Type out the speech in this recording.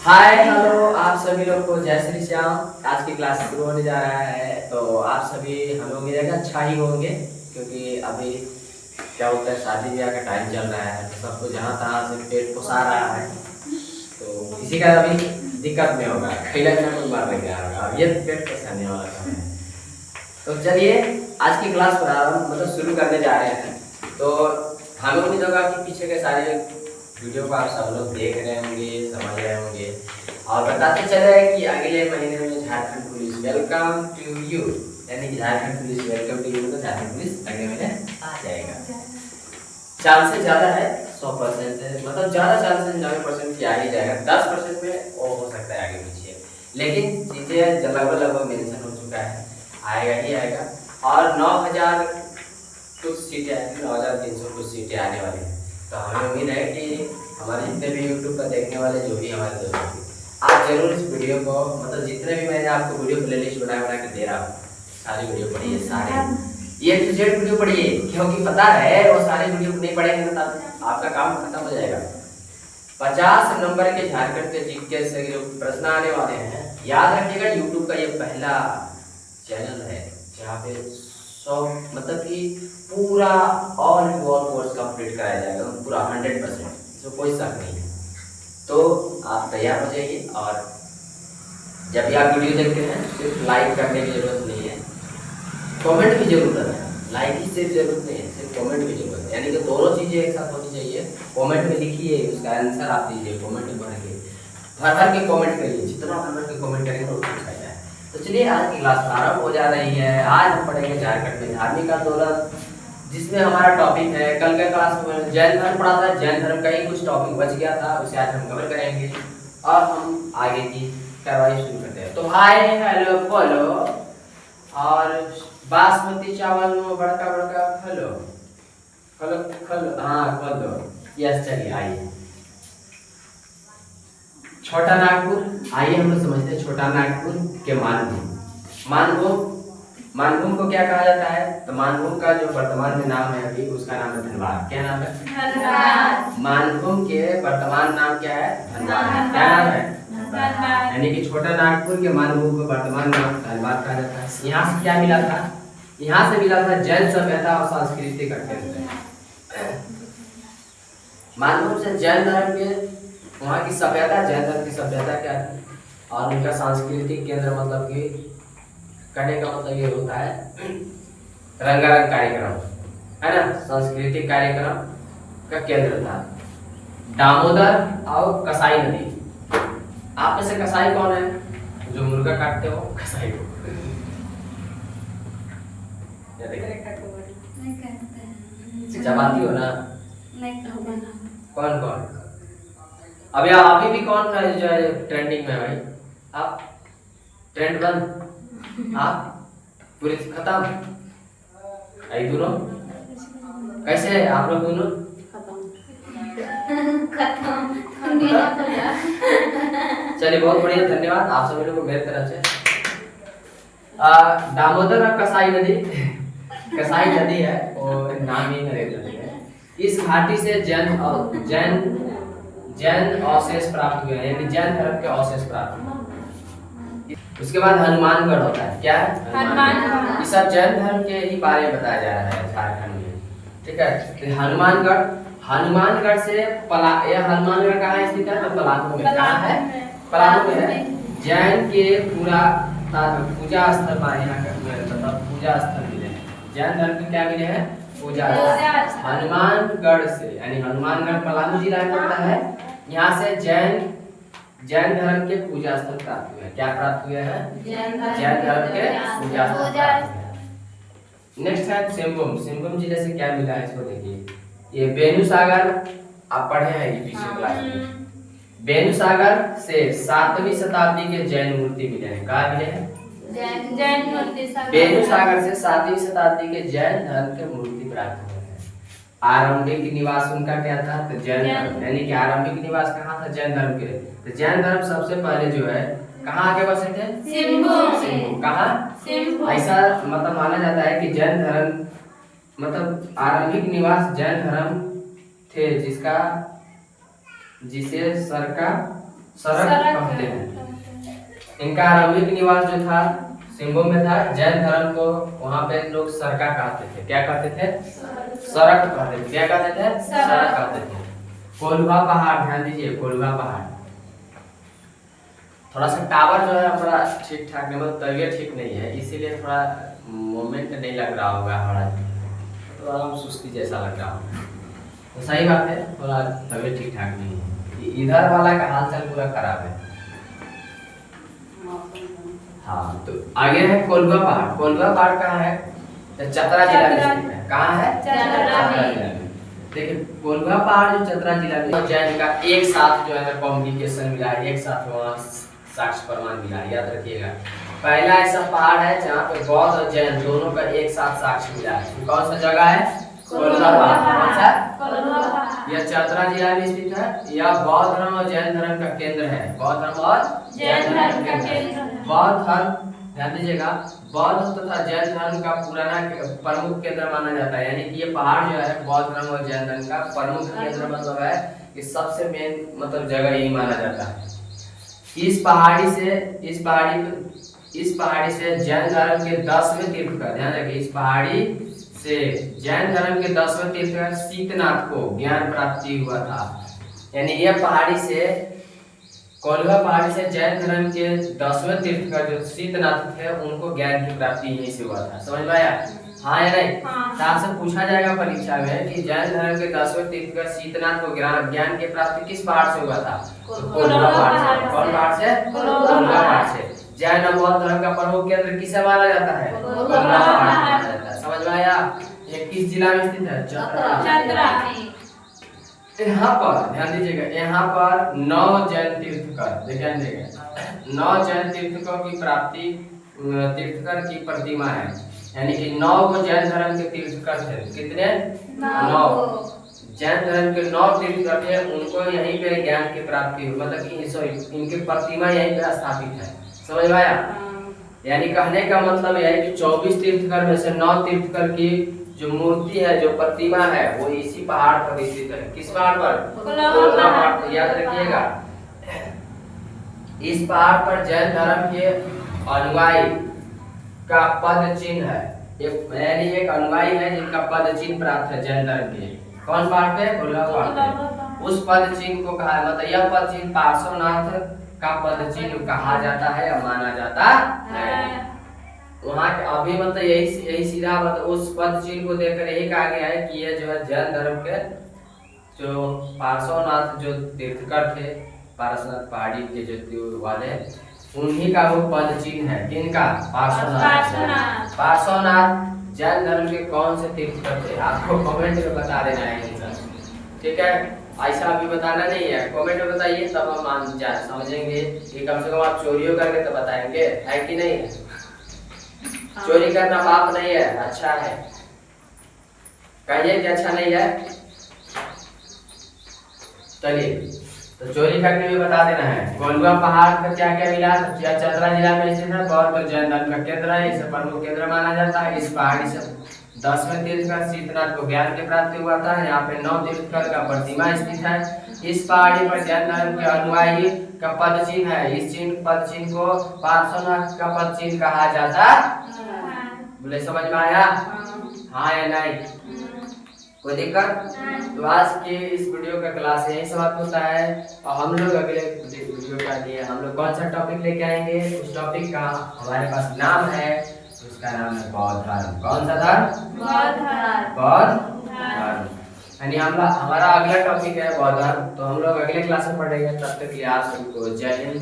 Hi hello आप सभी लोग को जय श्री श्याम। आज की क्लास शुरू होने जा रहा है तो आप सभी हम लोग मिलेगा अच्छा ही होंगे, क्योंकि अभी क्या होता है शादी ब्याह का टाइम चल रहा है तो सबको जहाँ तहाँ से पेट पोसा रहा है, तो किसी का अभी दिक्कत नहीं होगा, खैला का कोई मार नहीं होगा, अब ये पेट पोसाने वाला काम है। तो चलिए आज की क्लास प्रारंभ मतलब शुरू करने जा रहे हैं। तो हम लोग जगह के पीछे के सारे वीडियो को आप सब लोग देख रहे होंगे, समझ रहे होंगे और बताते चले कि अगले महीने में Jharkhand police welcome to you, यानी कि Jharkhand police welcome to you, तो झारखंड पुलिस अगले महीने आ जाएगा। चांसेस ज़्यादा है 100% है, मतलब ज़्यादा चांसेस 90% की आ ही जाएगा, 10% में वो हो सकता है आगे पीछे, लेकिन चीज़ें लगभग मेंशन हो चुका है, आएगा ही आएगा। और 9000 कुछ सीटें आएंगी, 9300 कुछ सीटें आने वाली हैं। तो हमें उम्मीद है कि हमारे जितने भी यूट्यूब पर देखने वाले जो भी हमारे दोस्त हैं, आप जरूर इस वीडियो को मतलब जितने भी मैंने आपको वीडियो प्लेलिस्ट बना के दे रहा हूँ सारी वीडियो पढ़िए, सारे ये टू जेड वीडियो पढ़िए, क्योंकि पता है वो सारे वीडियो नहीं पढ़ेंगे ना तब आपका काम खत्म हो जाएगा। 50 नंबर के झारखंड के जीके से जो प्रश्न आने वाले हैं, याद रखिएगा यूट्यूब का ये पहला चैनल है जहाँ पे मतलब कि पूरा ऑल कोर्स कंप्लीट कराया जाएगा, पूरा 100%, इसमें कोई शक नहीं है। तो आप तैयार हो जाइए और जब भी आप वीडियो देखते हैं सिर्फ लाइक करने की जरूरत नहीं है, कमेंट की जरूरत है। लाइक की सिर्फ जरूरत नहीं है, सिर्फ कमेंट की जरूरत है, यानी कि दोनों चीज़ें एक साथ होनी चाहिए। कमेंट में लिखिए, उसका आंसर आप दीजिए, कमेंट में भर के भर के कमेंट करिए, जितना भर के कमेंट करेंगे उतना अच्छा है। तो चलिए आज की क्लास प्रारंभ हो जा रही है। आज हम पढ़ेंगे झारखंड में धार्मिक आंदोलन, जिसमें हमारा टॉपिक है, कल के क्लास में जैन धर्म पढ़ा था, जैन धर्म का ही कुछ टॉपिक बच गया था, उसे आज हम कवर करेंगे और हम आगे की कार्रवाई शुरू करते हैं। तो हाय हेलो बोलो और बासमती चावल में बड़का बड़का खलो खलो खलो, हाँ खोल दो, यस चलिए आइए। छोटा नागपुर, आइए हम लोग समझते हैं छोटा नागपुर के मानभूम। मानभूम को क्या कहा जाता है? तो मानभूम का जो वर्तमान में नाम है अभी, उसका नाम है धनबाद। क्या नाम है? धनबाद। मानभूम के वर्तमान नाम क्या है? धनबाद। क्या नाम है? धनबाद। यानी कि छोटा नागपुर के मानभूम को वर्तमान नाम धनबाद कहा जाता है। यहाँ से क्या मिला था? यहाँ से मिला था जैन सभ्यता और संस्कृति का केंद्र। मानभूम से जैन धर्म के वहाँ की सभ्यता, जैन धर्म की सभ्यता क्या है और उनका सांस्कृतिक केंद्र, मतलब कि कहने का मतलब ये होता है रंगारंग कार्यक्रम, है ना, सांस्कृतिक कार्यक्रम का केंद्र था। दामोदर और कसाई नदी। आप में से कसाई कौन है? जो मुर्गा काटते हो कसाई हो। चपाती हो ना? कौन कौन? अभी भी कौन है जो ट्रेंडिंग में है भाई? आप ट्रेंड बंद, आप पूरी खत्म, आई दोनों कैसे है आप लोग दोनों? चलिए बहुत बढ़िया, धन्यवाद आप सभी लोगों को मेरी तरफ से। दामोदर और कसाई नदी कसाई नदी है और नाम ही नदी है। इस घाटी से जैन अवशेष प्राप्त हुए, यानी जैन धर्म के अवशेष प्राप्त हुए। उसके बाद हनुमानगढ़ होता है। क्या है? हनुमानगढ़। ये सब जैन धर्म के ही बारे में बताया जा रहा है झारखंड में, ठीक है। तो हनुमानगढ़ से यह हनुमानगढ़ कहाँ स्थित है? तो पलामू में। कहाँ है? पलामू में है। जैन के पूरा पूजा स्थल माने यहाँ का, मतलब पूजा स्थल मिले हैं जैन धर्म के। क्या मिले हैं? पूजा स्थल। हनुमानगढ़ से, यानी हनुमानगढ़ पलामू जिला में पड़ता है। यहाँ से जैन धर्म के पूजा स्थल प्राप्त हुए हैं। क्या प्राप्त हुए हैं? जैन धर्म के पूजा स्थल प्राप्त हुए हैं। नेक्स्ट है सिंहभूम जिले से क्या मिला है इसको देखिए। ये बेनुसागर, आप पढ़े हैं ये पीछे क्लास में। बेनुसागर से 7वीं शताब्दी के जैन मूर्ति मिले हैं। कहाँ मिले हैं? जैन मूर्ति। बेनुसागर से 7वीं शताब्दी के जैन धर्म के मूर्ति प्राप्त हुए हैं। आरंभिक निवास उनका क्या था? तो जैन धर्म, यानी कि आरंभिक निवास कहाँ था? जैन धर्म के। तो जैन धर्म सबसे पहले जो है कहाँ आके बसे थे? सिंहभूम। कहाँ? सिंहभूम। ऐसा मतलब माना जाता है कि जैन धर्म मतलब आरंभिक निवास जैन धर्म थे, जिसे सरक कहते हैं। इनका आरंभिक निवास जो था सिंहभूम में था। जैन धर्म को वहां पे लोग सरका कहते थे। क्या कहते थे? सरक कहते थे। क्या कहते थे? सरक कहते थे। कोल्हा पहाड़, ध्यान दीजिए, कोल्हा पहाड़। थोड़ा सा टावर जो है हमारा ठीक ठाक नहीं, मतलब तबीयत ठीक नहीं है, इसीलिए थोड़ा मोमेंट नहीं लग रहा होगा हमारा, थोड़ा सुस्ती जैसा लग रहा होगा। तो सही बात है, थोड़ा तबीयत ठीक ठाक नहीं है। इधर वाला का हालचाल पूरा खराब है। हाँ, तो आगे है कोल्हा पहाड़। कोल्हा पहाड़ कहाँ है? चतरा जिला में स्थित है। कहाँ है? चतरा जिला में। देखिए कोल्हा पहाड़ जो चतरा जिला में, जैन का एक साथ जो है कम्युनिकेशन मिला है, एक साथ वहाँ साक्ष्य प्रमाण मिला है, याद रखिएगा। पहला ऐसा पहाड़ है जहाँ पे बौद्ध और जैन दोनों का एक साथ साक्ष्य मिला है। कौन सा जगह है? कोल्हा पहाड़। यह चतरा जिला में स्थित है। यह बौद्ध धर्म और जैन धर्म का केंद्र है। बौद्ध धर्म और जैन धर्म का केंद्र। बौद्ध धर्म, ध्यान दीजिएगा, बौद्ध तथा जैन धर्म का पुराना प्रमुख केंद्र माना जाता है। यानी कि ये पहाड़ जो है बौद्ध धर्म और जैन धर्म का प्रमुख केंद्र मतलब है कि सबसे मेन मतलब जगह यही माना जाता है। इस पहाड़ी से जैन धर्म के 10वें तीर्थंकर, ध्यान रखिए, इस पहाड़ी से जैन धर्म के 10वें तीर्थंकर शीतनाथ को ज्ञान प्राप्ति हुआ था। यानी यह पहाड़ी से, कोल्हा पहाड़ी से जैन धर्म के 10वें तीर्थंकर जो शीतनाथ थे उनको ज्ञान की प्राप्ति यहीं से हुआ था। समझ में आया? हाँ या नहीं? तो आपसे पूछा जाएगा परीक्षा में कि जैन धर्म के 10वें तीर्थंकर शीतनाथ को ज्ञान की प्राप्ति किस पहाड़ से हुआ था? कोल्हा पहाड़ से। कौन पहाड़ से? कोल्हा पहाड़ से। जैन और बौद्ध धर्म का प्रमुख केंद्र किसे माना जाता है? कोल्हा पहाड़ माना जाता है। समझ में आया? ये किस जिला में स्थित है? चतरा। यहाँ पर ध्यान दीजिएगा, यहाँ पर 9 जैन तीर्थंकर, देखिए 9 जैन तीर्थंकरों की प्राप्ति, तीर्थंकर की प्रतिमा है। यानी कि 9 को जैन धर्म के तीर्थंकर थे। कितने? 9 जैन धर्म के 9 तीर्थंकर थे, उनको यहीं पे ज्ञान की प्राप्ति हुई, मतलब कि इनकी प्रतिमा यहीं पे स्थापित है। समझ में आया? यानी कहने का मतलब यह है कि 24 तीर्थंकर में से 9 तीर्थंकर की जो मूर्ति है, जो प्रतिमा है, वो इसी पहाड़ पर स्थित है। किस पहाड़ पर? कोल्हा पहाड़। याद रखिएगा, इस पहाड़ पर जैन धर्म के अनुयायी का पद चिन्ह है। यानी एक अनुयायी है जिनका पद चिन्ह प्राप्त है जैन धर्म के। कौन पहाड़ पे? कोल्हा पहाड़ पे। उस पद चिन्ह को कहा, मतलब यह पद चिन्ह पार्श्वनाथ का पद चिन्ह कहा जाता है या माना जाता है। वहाँ के अभी मतलब यही सीधा मतलब उस पद चिन्ह को देखकर यही कहा गया है कि ये जो है जैन धर्म के जो पार्श्वनाथ जो तीर्थंकर थे, पार्श्वनाथ पहाड़ी के जो वाले, उन्हीं का वो पद चिन्ह है। किनका? पार्श्वनाथ। पार्श्वनाथ जैन धर्म के कौन से तीर्थंकर थे? आपको कमेंट में बता देना है, ठीक है? ऐसा अभी बताना नहीं है, कमेंट में बताइए, तब हम मान जाए समझेंगे कि कम से कम आप चोरियों करके तो बताएंगे, है कि नहीं? चोरी करना पाप नहीं है, अच्छा है। कहिए कि अच्छा नहीं है। चलिए, तो चोरी करके भी बता देना है। कोल्हा पहाड़ का क्या क्या मिला? चतरा जिला में स्थित है, बौद्ध और जैन धर्म का केंद्र है, इसे प्रमुख केंद्र माना जाता है। इस पहाड़ी से 10वें तीर्थंकर शीतनाथ को ज्ञान की प्राप्ति हुआ था। यहाँ पे 9 तीर्थंकर का प्रतिमा स्थित है। इस पहाड़ी पर जैन धर्म के अनुयायी का पद चिन्ह है। इस पद चिन्ह को पार्श्वनाथ का पद चिन्ह कहा जाता है। बोले समझ में आया? हाँ या नहीं? कोई दिक्कत? तो आज के इस वीडियो का क्लास यही समाप्त होता है और हम लोग अगले वीडियो का लिए हम लोग कौन सा टॉपिक लेके आएंगे? उस टॉपिक का हमारे पास नाम है, उसका नाम है बौद्ध धर्म। कौन सा धर्म? बौद्ध धर्म। यानी हमारा अगला टॉपिक है बौद्ध धर्म। तो हम लोग अगले क्लास में पढ़ेंगे। तब तक के लिए आप सबको जय हिंद।